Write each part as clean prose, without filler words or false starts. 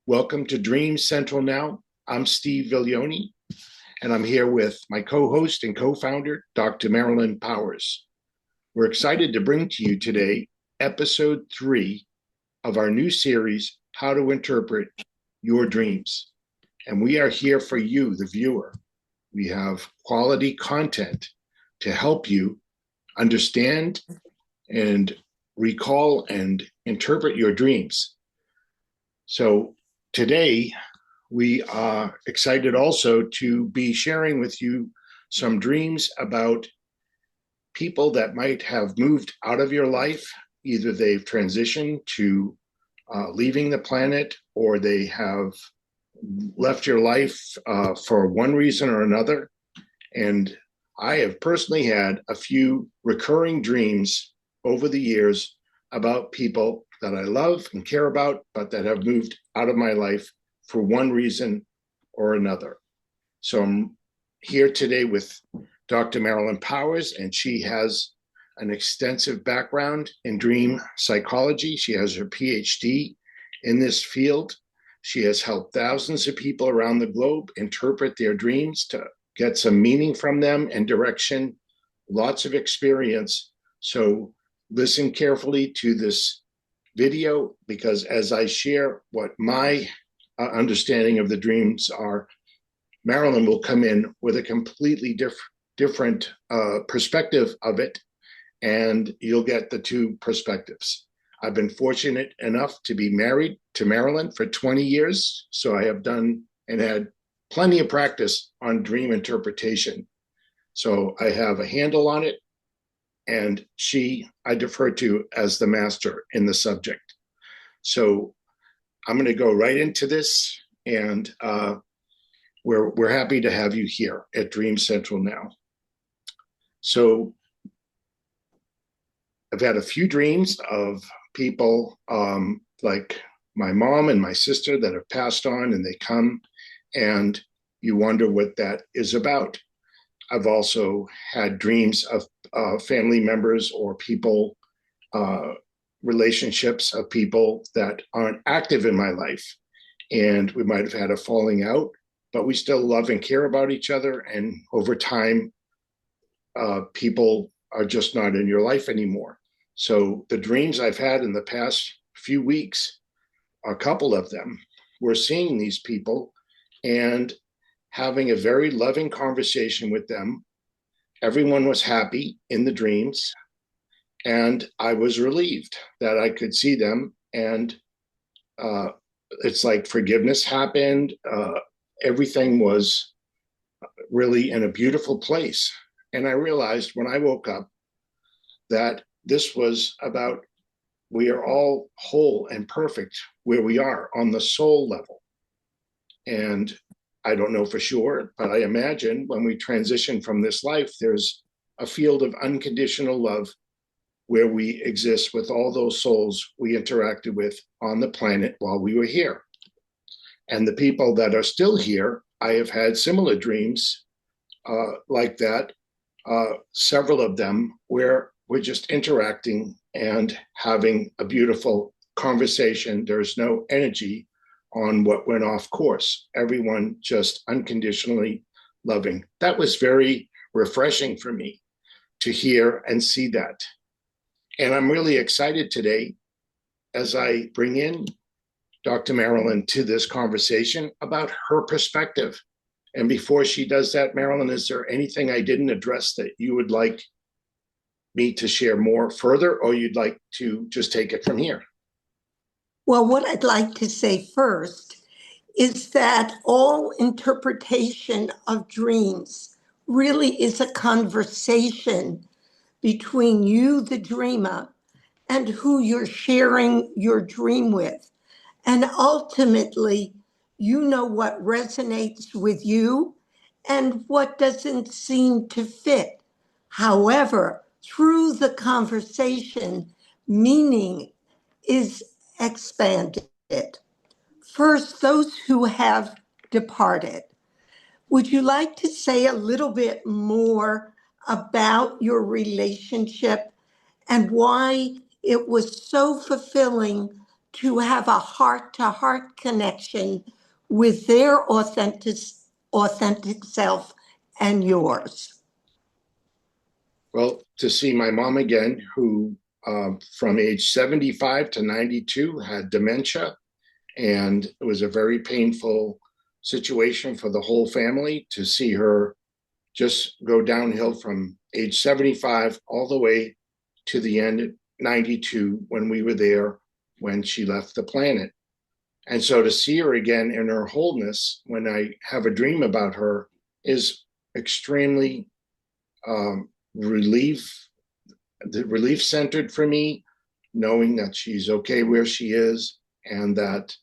Welcome to Dream Central Now. I'm Steve Viglione, and I'm here with my co-host and co-founder, Dr. Marilyn Powers. We're excited to bring to you today episode 3 of our new series, How to Interpret Your Dreams. And we are here for you, the viewer. We have quality content to help you understand and recall and interpret your dreams. So today, we are excited also to be sharing with you some dreams about people that might have moved out of your life. Either they've transitioned to leaving the planet, or they have left your life for one reason or another. And I have personally had a few recurring dreams over the years about people that I love and care about, but that have moved out of my life for one reason or another. So I'm here today with Dr. Marilyn Powers, and she has an extensive background in dream psychology. She has her PhD in this field. She has helped thousands of people around the globe interpret their dreams to get some meaning from them and direction, lots of experience. So listen carefully to this video, because as I share what my understanding of the dreams are, Marilyn will come in with a completely different perspective of it, and you'll get the two perspectives. I've been fortunate enough to be married to Marilyn for 20 years, so I have done and had plenty of practice on dream interpretation. So I have a handle on it, and I defer to as the master in the subject. So I'm going to go right into this, and we're happy to have you here at Dream Central now. So I've had a few dreams of people like my mom and my sister that have passed on, and they come, and you wonder what that is about. I've also had dreams of family members or people, relationships of people that aren't active in my life. And we might have had a falling out, but we still love and care about each other. And over time, people are just not in your life anymore. So the dreams I've had in the past few weeks, a couple of them, we're seeing these people and having a very loving conversation with them. Everyone was happy in the dreams, and I was relieved that I could see them. And it's like forgiveness happened. Everything was really in a beautiful place. And I realized when I woke up that this was about, we are all whole and perfect where we are on the soul level. And I don't know for sure, but I imagine when we transition from this life, there's a field of unconditional love where we exist with all those souls we interacted with on the planet while we were here. And the people that are still here, I have had similar dreams like that, several of them, where we're just interacting and having a beautiful conversation. There's no energy on what went off course. Everyone just unconditionally loving. That was very refreshing for me to hear and see that. And I'm really excited today as I bring in Dr. Marilyn to this conversation about her perspective. And before she does that, Marilyn, is there anything I didn't address that you would like me to share more further, or you'd like to just take it from here? Well, what I'd like to say first is that all interpretation of dreams really is a conversation between you, the dreamer, and who you're sharing your dream with. And ultimately, you know what resonates with you and what doesn't seem to fit. However, through the conversation, meaning is expanded. First, those who have departed. Would you like to say a little bit more about your relationship and why it was so fulfilling to have a heart-to-heart connection with their authentic self and yours? Well, to see my mom again, who from age 75 to 92 had dementia, and it was a very painful situation for the whole family to see her just go downhill from age 75 all the way to the end at 92 when we were there when she left the planet. And so to see her again in her wholeness when I have a dream about her is extremely um, relief, the relief centered for me, knowing that she's okay where she is and that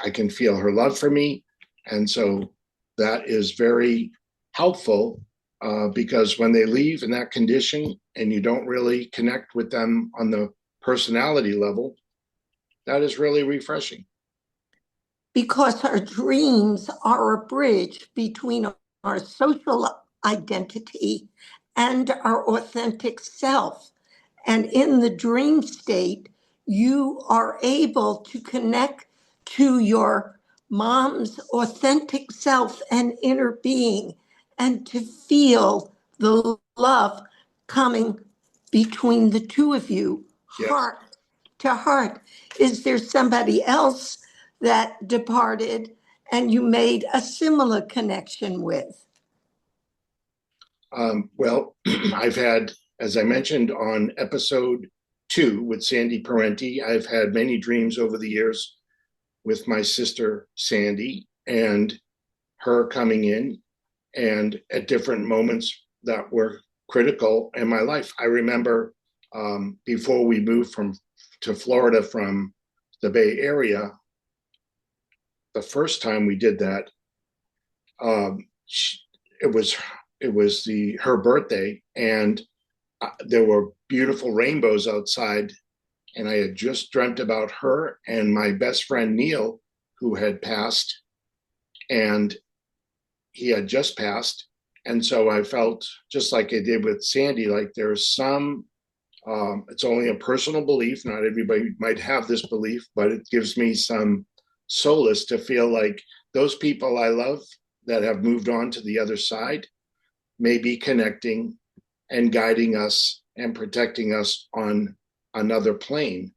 I can feel her love for me. And so that is very helpful because when they leave in that condition and you don't really connect with them on the personality level, that is really refreshing. Because our dreams are a bridge between our social identity and our authentic self. And in the dream state, you are able to connect to your mom's authentic self and inner being and to feel the love coming between the two of you, Yes. heart to heart. Is there somebody else that departed and you made a similar connection with? Well, I've had, as I mentioned on episode 2 with Sandy Parenti, I've had many dreams over the years with my sister Sandy and her coming in and at different moments that were critical in my life. I remember before we moved to Florida from the Bay Area, the first time we did that, um, it was her birthday, and there were beautiful rainbows outside, and I had just dreamt about her and my best friend Neil, who had passed, and he had just passed. And so I felt just like I did with Sandy, like there's some, it's only a personal belief. Not everybody might have this belief, but it gives me some solace to feel like those people I love that have moved on to the other side may be connecting and guiding us and protecting us on another plane.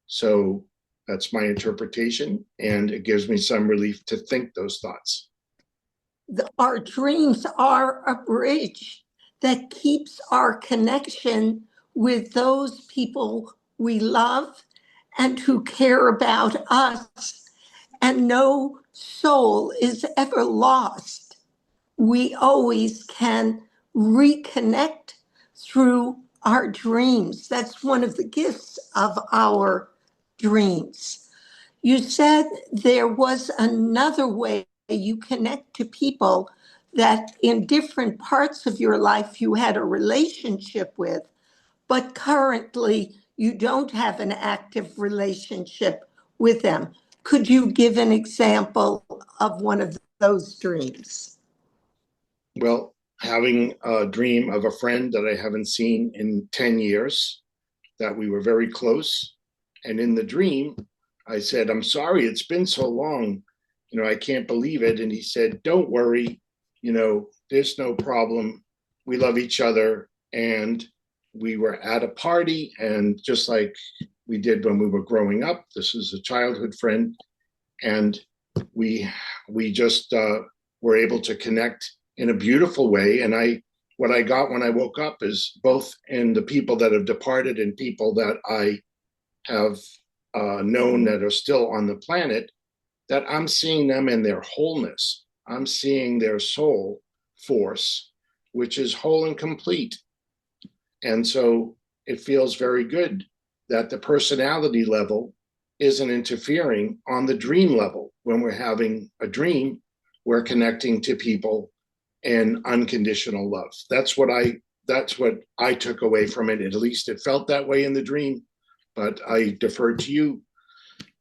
So that's my interpretation, and it gives me some relief to think those thoughts. Our dreams are a bridge that keeps our connection with those people we love and who care about us, and no soul is ever lost. We always can reconnect through our dreams. That's one of the gifts of our dreams. You said there was another way you connect to people that in different parts of your life you had a relationship with, but currently you don't have an active relationship with them. Could you give an example of one of those dreams? Well, having a dream of a friend that I haven't seen in 10 years, that we were very close. And in the dream, I said, I'm sorry, it's been so long. I can't believe it. And he said, don't worry, there's no problem. We love each other. And we were at a party, and just like we did when we were growing up, this is a childhood friend. And we just were able to connect in a beautiful way. And what I got when I woke up is both in the people that have departed and people that I have known that are still on the planet, that I'm seeing them in their wholeness. I'm seeing their soul force, which is whole and complete. And so it feels very good that the personality level isn't interfering on the dream level. When we're having a dream, we're connecting to people in unconditional love. That's what I took away from it. At least it felt that way in the dream. But I defer to you,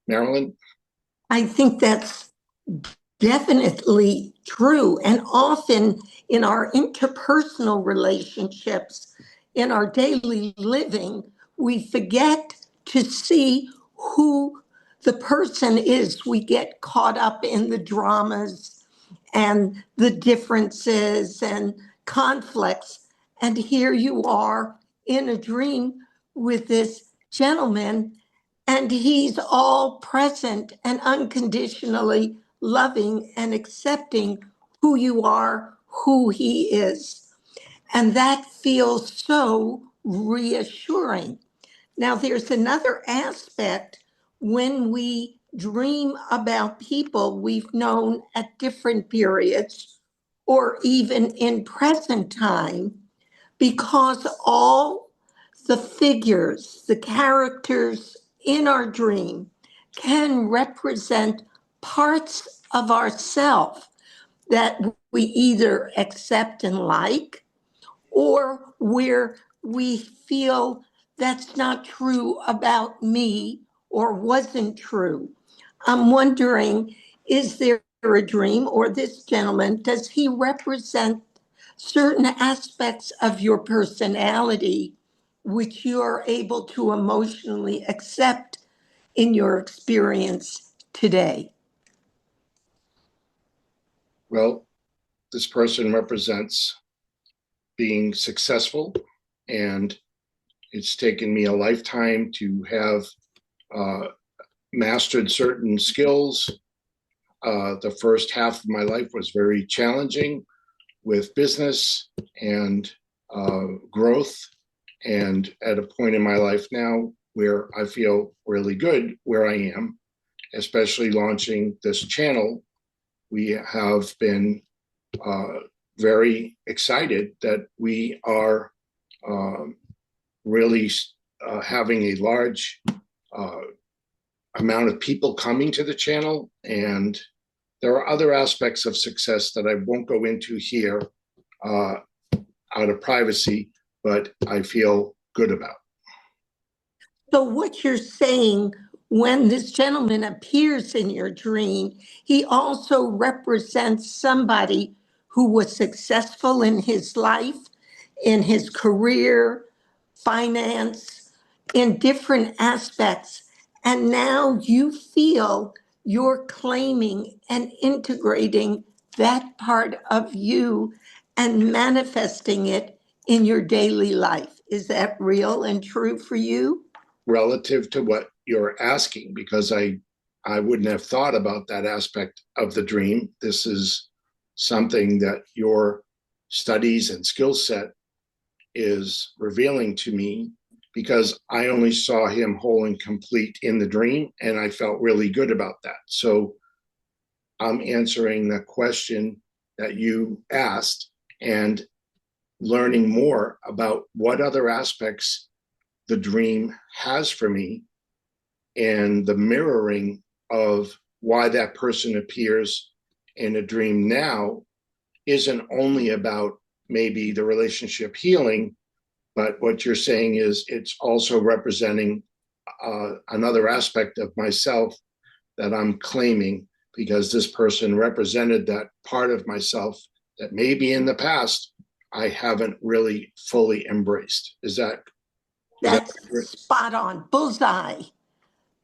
Marilyn. I think that's definitely true. And often in our interpersonal relationships, in our daily living, we forget to see who the person is. We get caught up in the dramas and the differences and conflicts. And here you are in a dream with this gentleman, and he's all present and unconditionally loving and accepting who you are, who he is. And that feels so reassuring. Now, there's another aspect when we dream about people we've known at different periods or even in present time, because all the figures, the characters in our dream can represent parts of ourself that we either accept and like, or where we feel that's not true about me or wasn't true. I'm wondering, is there a dream, or this gentleman, does he represent certain aspects of your personality which you're able to emotionally accept in your experience today? Well, this person represents being successful, and it's taken me a lifetime to have mastered certain skills. The first half of my life was very challenging with business and growth. And at a point in my life now where I feel really good where I am, especially launching this channel, we have been very excited that we are really having a large amount of people coming to the channel. And there are other aspects of success that I won't go into here out of privacy, but I feel good about. So what you're saying, when this gentleman appears in your dream, he also represents somebody who was successful in his life, in his career, finance, in different aspects. And now you feel you're claiming and integrating that part of you and manifesting it in your daily life. Is that real and true for you? Relative to what you're asking, because I wouldn't have thought about that aspect of the dream. This is something that your studies and skill set is revealing to me, because I only saw him whole and complete in the dream, and I felt really good about that. So I'm answering the question that you asked and learning more about what other aspects the dream has for me, and the mirroring of why that person appears in a dream now isn't only about maybe the relationship healing, but what you're saying is it's also representing another aspect of myself that I'm claiming, because this person represented that part of myself that maybe in the past I haven't really fully embraced. Is that That's spot on, bullseye.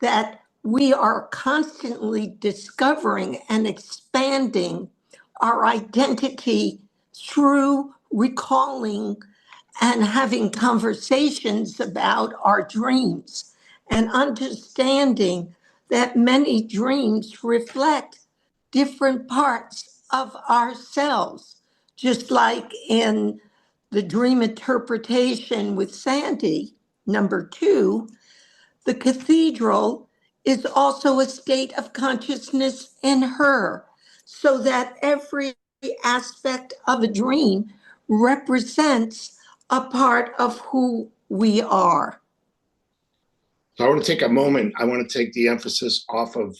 That we are constantly discovering and expanding our identity through recalling and having conversations about our dreams, and understanding that many dreams reflect different parts of ourselves, just like in the dream interpretation with Sandy, number 2, the cathedral is also a state of consciousness in her, so that every aspect of a dream represents a part of who we are. So I want to take a moment. I want to take the emphasis off of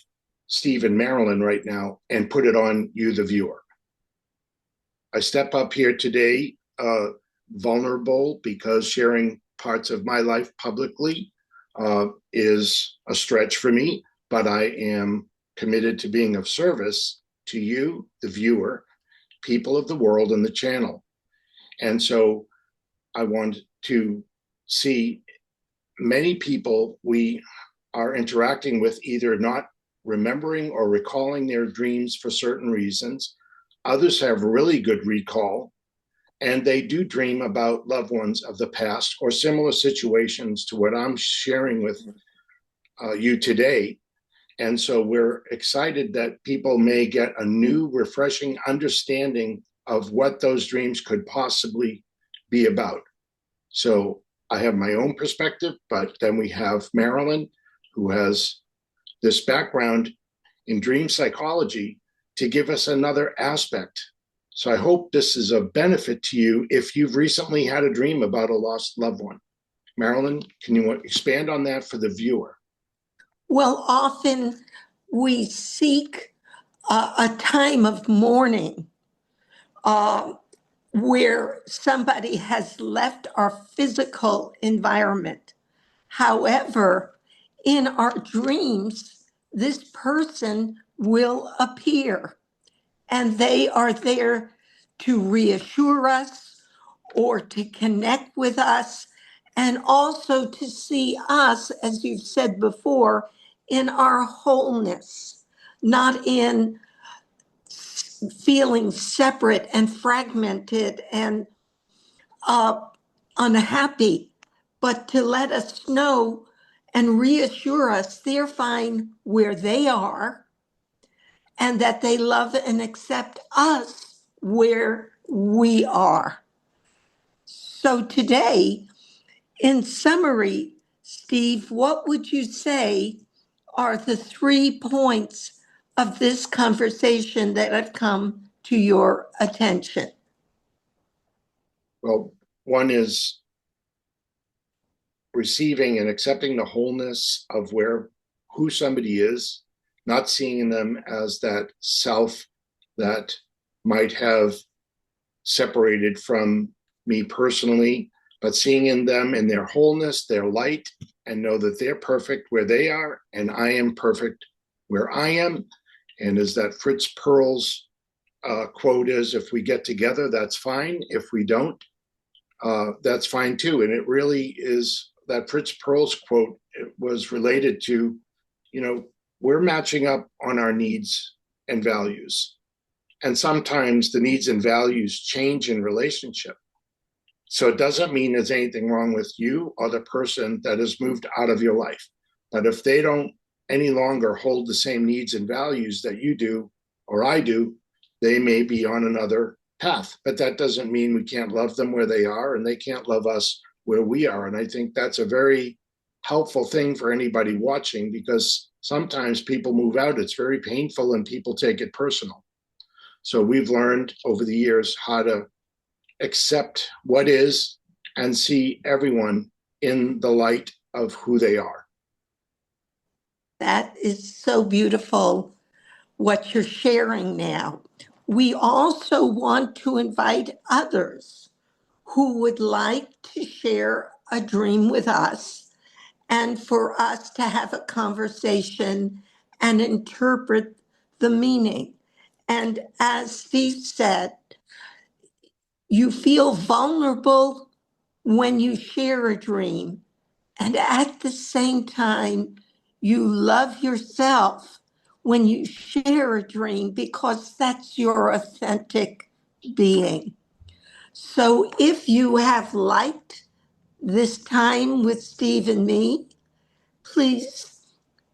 Steve and Marilyn right now and put it on you, the viewer. I step up here today vulnerable, because sharing parts of my life publicly is a stretch for me, but I am committed to being of service to you, the viewer, people of the world, and the channel. And so I want to see many people, we are interacting with either not remembering or recalling their dreams for certain reasons. Others have really good recall, and they do dream about loved ones of the past or similar situations to what I'm sharing with you today. And so we're excited that people may get a new, refreshing understanding of what those dreams could possibly be about. So I have my own perspective, but then we have Marilyn, who has this background in dream psychology, to give us another aspect. So I hope this is of benefit to you if you've recently had a dream about a lost loved one. Marilyn, can you expand on that for the viewer? Well, often we seek a time of mourning where somebody has left our physical environment. However, in our dreams, this person will appear, and they are there to reassure us or to connect with us, and also to see us, as you've said before, in our wholeness, not in feeling separate and fragmented and uh, unhappy, but to let us know and reassure us they're fine where they are and that they love and accept us where we are. So today, in summary, Steve, what would you say are the 3 points of this conversation that have come to your attention? Well, one is receiving and accepting the wholeness of who somebody is, not seeing them as that self that might have separated from me personally, but seeing in them in their wholeness, their light, and know that they're perfect where they are, and I am perfect where I am. And as that Fritz Perls quote is, if we get together, that's fine. If we don't, that's fine too. And it really is that Fritz Perls quote. It was related to, we're matching up on our needs and values. And sometimes the needs and values change in relationship. So it doesn't mean there's anything wrong with you or the person that has moved out of your life. But if they don't any longer hold the same needs and values that you do or I do, they may be on another path. But that doesn't mean we can't love them where they are and they can't love us where we are. And I think that's a very helpful thing for anybody watching, because sometimes people move out. It's very painful and people take it personal. So we've learned over the years how to accept what is and see everyone in the light of who they are. That is so beautiful, what you're sharing now. We also want to invite others who would like to share a dream with us and for us to have a conversation and interpret the meaning. And as Steve said, you feel vulnerable when you share a dream, and at the same time, you love yourself when you share a dream because that's your authentic being. So if you have liked this time with Steve and me, please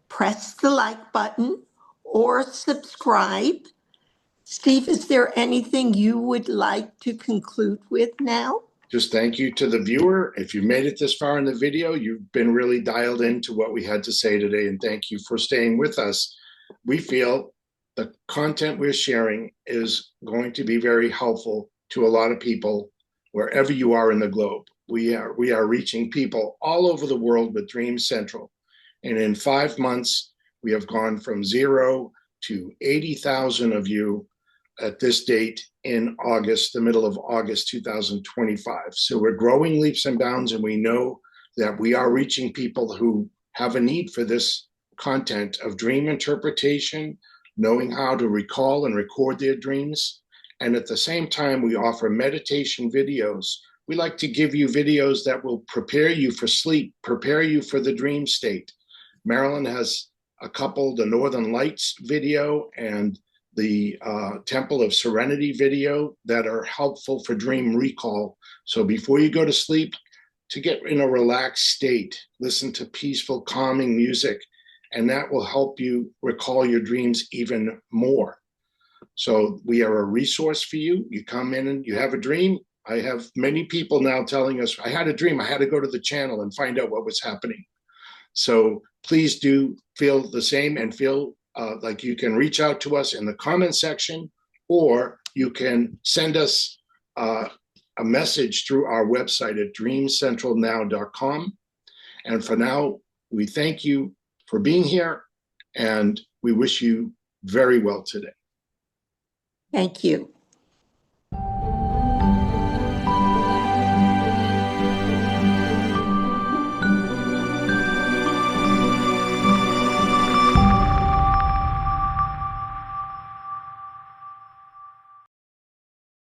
press the like button or subscribe. Steve, is there anything you would like to conclude with now? Just thank you to the viewer. If you made it this far in the video, you've been really dialed into what we had to say today, and thank you for staying with us. We feel the content we're sharing is going to be very helpful to a lot of people wherever you are in the globe. We are reaching people all over the world with Dream Central. And in 5 months, we have gone from 0 to 80,000 of you at this date in August, the middle of August 2025. So we're growing leaps and bounds, and we know that we are reaching people who have a need for this content of dream interpretation, knowing how to recall and record their dreams. And at the same time, we offer meditation videos. We like to give you videos that will prepare you for sleep, prepare you for the dream state. Marilyn has a couple, the Northern Lights video and the Temple of Serenity video that are helpful for dream recall. So before you go to sleep, to get in a relaxed state, listen to peaceful, calming music, and that will help you recall your dreams even more. So we are a resource for you. You come in and you have a dream. I have many people now telling us, I had a dream, I had to go to the channel and find out what was happening. So please do feel the same and feel like you can reach out to us in the comment section, or you can send us a message through our website at dreamcentralnow.com. And for now, we thank you for being here, and we wish you very well today. Thank you.